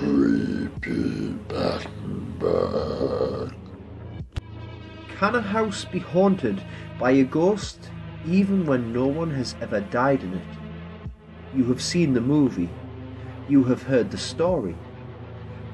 Creepy Battenberg. Can a house be haunted by a ghost even when no one has ever died in it? You have seen the movie. You have heard the story.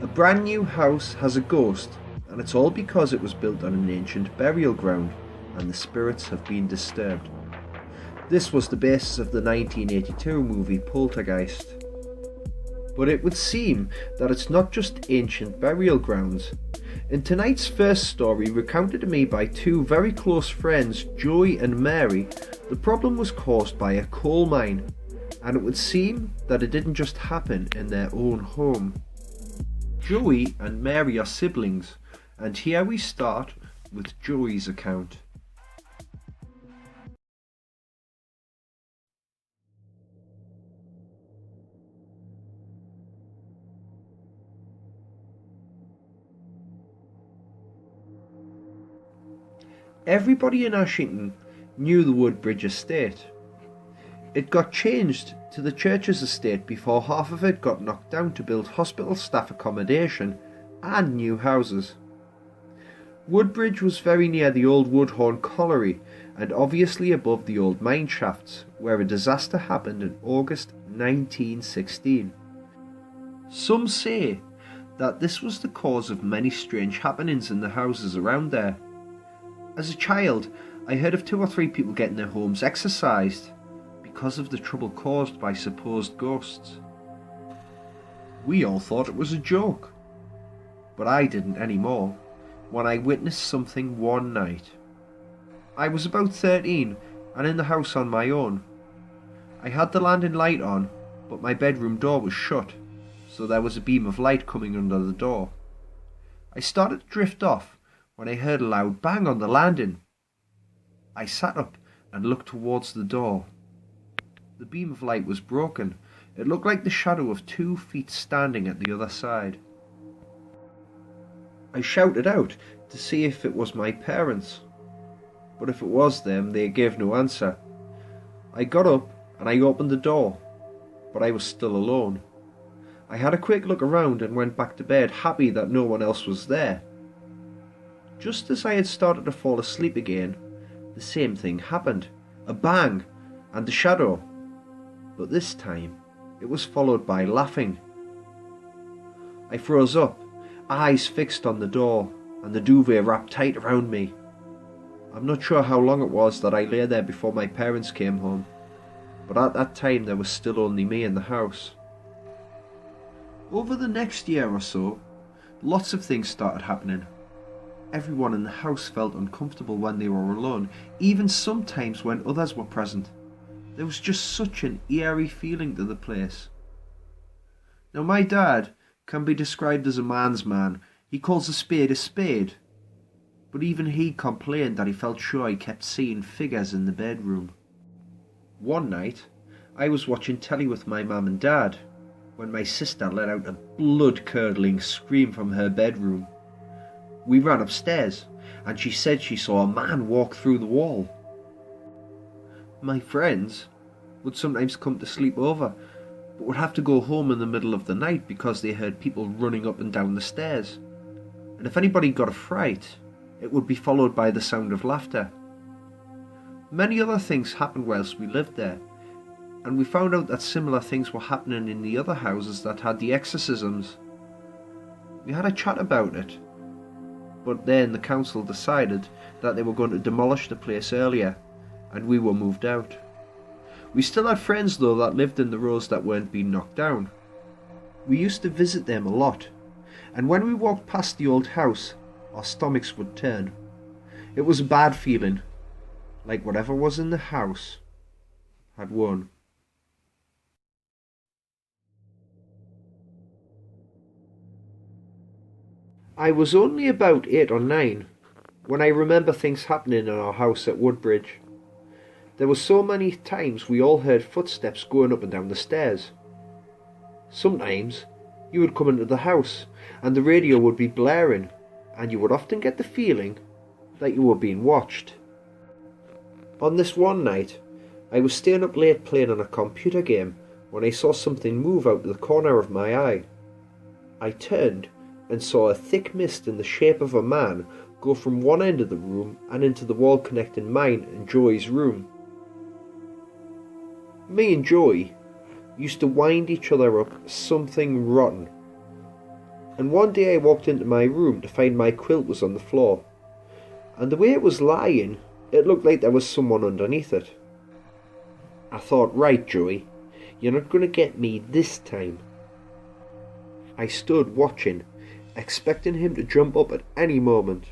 A brand new house has a ghost, and it's all because it was built on an ancient burial ground and the spirits have been disturbed. This was the basis of the 1982 movie Poltergeist. But it would seem that it's not just ancient burial grounds. In tonight's first story, recounted to me by two very close friends, Joey and Mary, the problem was caused by a coal mine, and it would seem that it didn't just happen in their own home. Joey and Mary are siblings, and here we start with Joey's account. Everybody in Ashington knew the Woodbridge estate. It got changed to the church's estate before half of it got knocked down to build hospital staff accommodation and new houses. Woodbridge was very near the old Woodhorn colliery and obviously above the old mine shafts, where a disaster happened in August 1916. Some say that this was the cause of many strange happenings in the houses around there. As a child, I heard of 2 or 3 people getting their homes exorcised because of the trouble caused by supposed ghosts. We all thought it was a joke, but I didn't anymore when I witnessed something one night. I was about 13 and in the house on my own. I had the landing light on, but my bedroom door was shut, so there was a beam of light coming under the door. I started to drift off when I heard a loud bang on the landing. I sat up and looked towards the door. The beam of light was broken. It looked like the shadow of 2 feet standing at the other side. I shouted out to see if it was my parents, but if it was them, they gave no answer. I got up and I opened the door, but I was still alone. I had a quick look around and went back to bed, happy that no one else was there. Just as I had started to fall asleep again, the same thing happened. A bang and a shadow. But this time, it was followed by laughing. I froze up, eyes fixed on the door, and the duvet wrapped tight around me. I'm not sure how long it was that I lay there before my parents came home, but at that time there was still only me in the house. Over the next year or so, lots of things started happening. Everyone in the house felt uncomfortable when they were alone, even sometimes when others were present. There was just such an eerie feeling to the place. Now my dad can be described as a man's man. He calls a spade, but even he complained that he felt sure he kept seeing figures in the bedroom. One night, I was watching telly with my mum and dad, when my sister let out a blood-curdling scream from her bedroom. We ran upstairs, and she said she saw a man walk through the wall. My friends would sometimes come to sleep over, but would have to go home in the middle of the night because they heard people running up and down the stairs. And if anybody got a fright, it would be followed by the sound of laughter. Many other things happened whilst we lived there, and we found out that similar things were happening in the other houses that had the exorcisms. We had a chat about it, but then the council decided that they were going to demolish the place earlier, and we were moved out. We still had friends though that lived in the rows that weren't being knocked down. We used to visit them a lot, and when we walked past the old house, our stomachs would turn. It was a bad feeling, like whatever was in the house had won. I was only about 8 or 9 when I remember things happening in our house at Woodbridge. There were so many times we all heard footsteps going up and down the stairs. Sometimes you would come into the house and the radio would be blaring, and you would often get the feeling that you were being watched. On this one night, I was staying up late playing on a computer game when I saw something move out of the corner of my eye. I turned and saw a thick mist in the shape of a man go from one end of the room and into the wall connecting mine and Joey's room. Me and Joey used to wind each other up something rotten, and one day I walked into my room to find my quilt was on the floor, and the way it was lying, it looked like there was someone underneath it. I thought, right Joey, you're not going to get me this time. I stood watching, expecting him to jump up at any moment.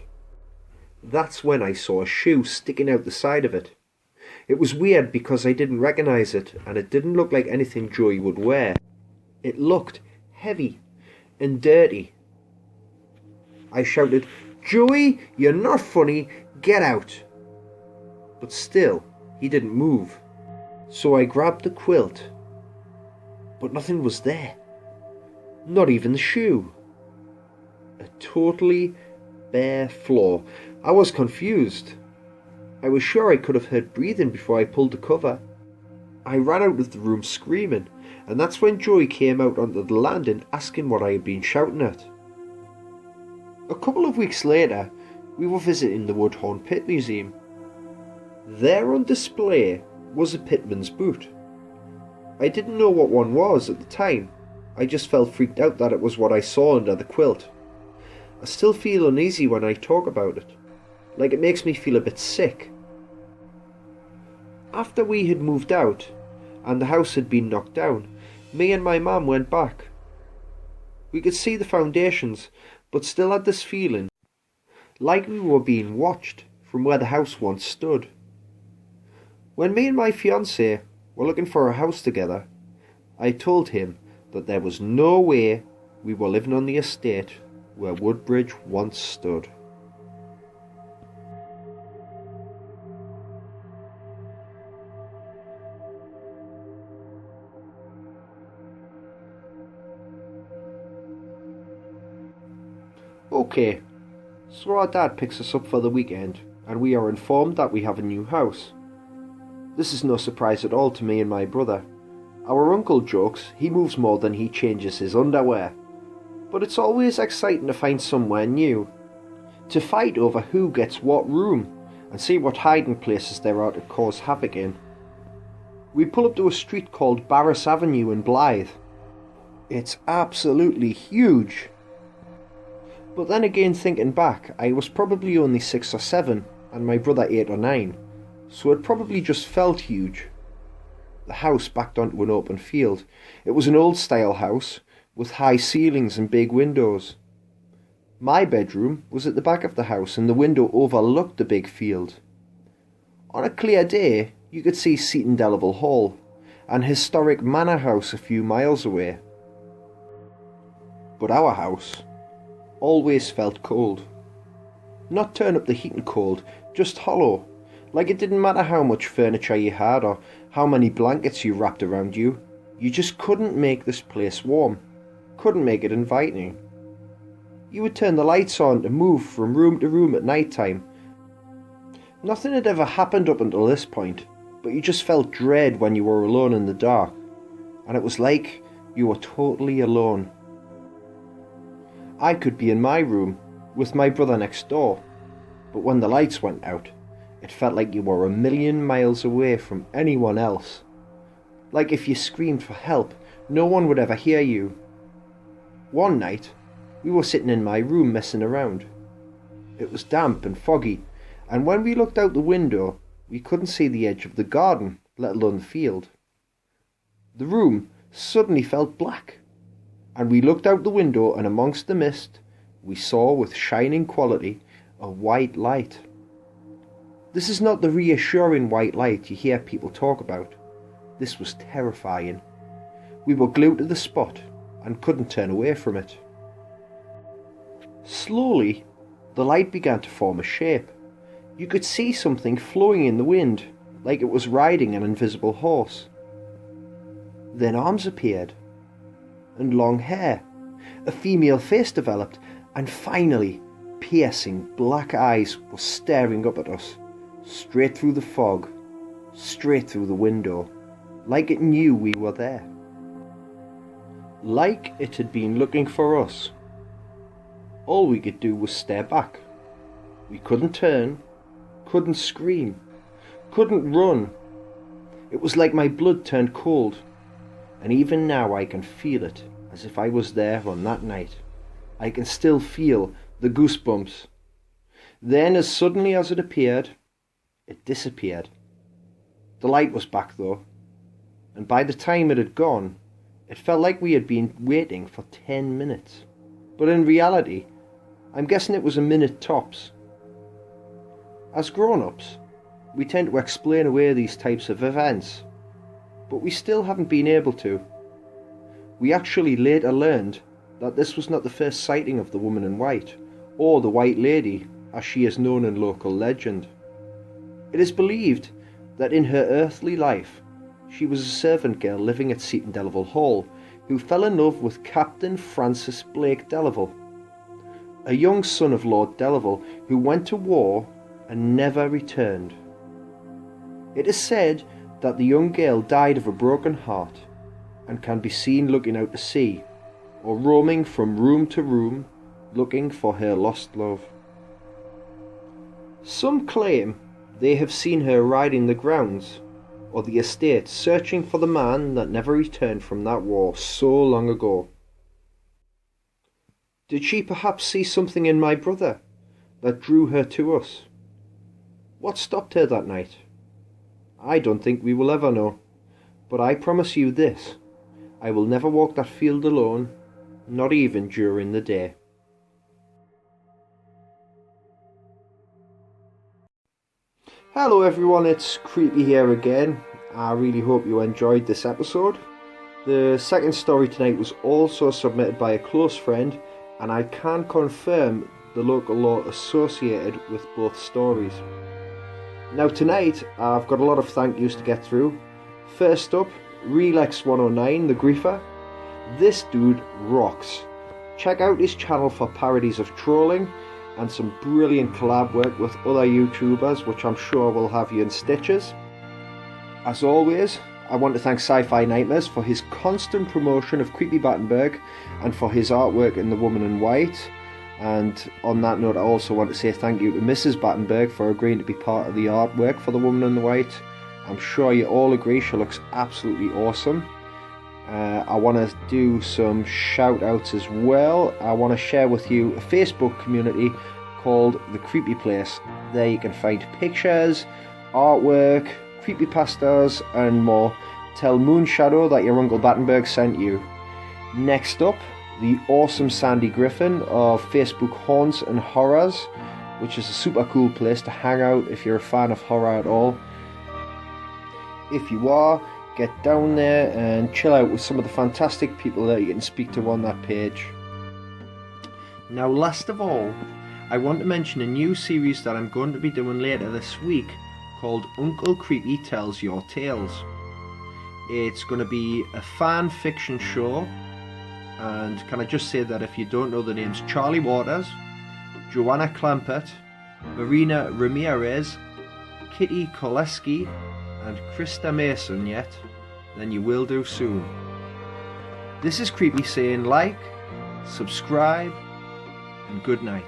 That's when I saw a shoe sticking out the side of it. It was weird because I didn't recognise it, and it didn't look like anything Joey would wear. It looked heavy and dirty. I shouted, "Joey, you're not funny, get out." But still, he didn't move. So I grabbed the quilt, but nothing was there. Not even the shoe. A totally bare floor. I was confused. I was sure I could have heard breathing before I pulled the cover. I ran out of the room screaming, and that's when Joey came out onto the landing asking what I had been shouting at. A couple of weeks later, we were visiting the Woodhorn Pit Museum. There on display was a pitman's boot. I didn't know what one was at the time. I just felt freaked out that it was what I saw under the quilt. I still feel uneasy when I talk about it, like it makes me feel a bit sick. After we had moved out, and the house had been knocked down, me and my mum went back. We could see the foundations, but still had this feeling, like we were being watched from where the house once stood. When me and my fiancé were looking for a house together, I told him that there was no way we were living on the estate where Woodbridge once stood. Okay, so our dad picks us up for the weekend, and we are informed that we have a new house. This is no surprise at all to me and my brother. Our uncle jokes he moves more than he changes his underwear. But it's always exciting to find somewhere new, to fight over who gets what room, and see what hiding places there are to cause havoc in. We pull up to a street called Barras Avenue in Blythe. It's absolutely huge. But then again, thinking back, I was probably only 6 or 7 and my brother 8 or 9, so it probably just felt huge. The house backed onto an open field. It was an old style house with high ceilings and big windows. My bedroom was at the back of the house and the window overlooked the big field. On a clear day you could see Seton Delaval Hall, an historic manor house a few miles away. But our house always felt cold. Not turn up the heating cold, just hollow, like it didn't matter how much furniture you had or how many blankets you wrapped around you, you just couldn't make this place warm, couldn't make it inviting. You would turn the lights on to move from room to room at night time. Nothing had ever happened up until this point, but you just felt dread when you were alone in the dark, and it was like you were totally alone. I could be in my room with my brother next door, but when the lights went out, it felt like you were a million miles away from anyone else. Like if you screamed for help, no one would ever hear you. One night, we were sitting in my room messing around. It was damp and foggy, and when we looked out the window, we couldn't see the edge of the garden, let alone the field. The room suddenly felt black, and we looked out the window, and amongst the mist, we saw with shining quality a white light. This is not the reassuring white light you hear people talk about. This was terrifying. We were glued to the spot and couldn't turn away from it. Slowly, the light began to form a shape. You could see something flowing in the wind, like it was riding an invisible horse. Then arms appeared, and long hair. A female face developed, and finally, piercing black eyes were staring up at us, straight through the fog, straight through the window, like it knew we were there. like it had been looking for us. All we could do was stare back. We couldn't turn, couldn't scream, couldn't run. It was like my blood turned cold, and even now I can feel it as if I was there on that night. I can still feel the goosebumps. Then, as suddenly as it appeared, it disappeared. The light was back though, and by the time it had gone, it felt like we had been waiting for 10 minutes. But in reality, I'm guessing it was a minute tops. As grown-ups, we tend to explain away these types of events, but we still haven't been able to. We actually later learned that this was not the first sighting of the woman in white, or the White Lady, as she is known in local legend. It is believed that in her earthly life, she was a servant girl living at Seaton Delaval Hall, who fell in love with Captain Francis Blake Delaval, a young son of Lord Delaval who went to war and never returned. It is said that the young girl died of a broken heart and can be seen looking out to sea or roaming from room to room looking for her lost love. Some claim they have seen her riding the grounds or the estate searching for the man that never returned from that war so long ago. Did she perhaps see something in my brother that drew her to us? What stopped her that night? I don't think we will ever know, but I promise you this, I will never walk that field alone, not even during the day. Hello everyone, it's Creepy here again. I really hope you enjoyed this episode. The second story tonight was also submitted by a close friend, and I can confirm the local law associated with both stories. Now tonight I've got a lot of thank yous to get through. First up, Relax109, the griefer. This dude rocks. Check out his channel for parodies of trolling and some brilliant collab work with other YouTubers, which I'm sure will have you in stitches. As always, I want to thank Sci-Fi Nightmares for his constant promotion of Creepy Battenberg and for his artwork in The Woman in White. And on that note, I also want to say thank you to Mrs. Battenberg for agreeing to be part of the artwork for The Woman in White. I'm sure you all agree she looks absolutely awesome. I want to do some shout outs as well. I want to share with you a Facebook community called The Creepy Place. There you can find pictures, artwork, creepypastas and more. Tell Moonshadow that your Uncle Battenberg sent you. Next up, the awesome Sandy Griffin of Facebook Haunts and Horrors, which is a super cool place to hang out if you're a fan of horror at all. If you are, get down there and chill out with some of the fantastic people that you can speak to on that page. Now last of all, I want to mention a new series that I'm going to be doing later this week called Uncle Creepy Tells Your Tales. It's going to be a fan fiction show, and can I just say that if you don't know the names Charlie Waters, Joanna Clampett, Marina Ramirez, Kitty Koleski and Krista Mason yet, then you will do soon. This is Creepy saying like, subscribe and good night.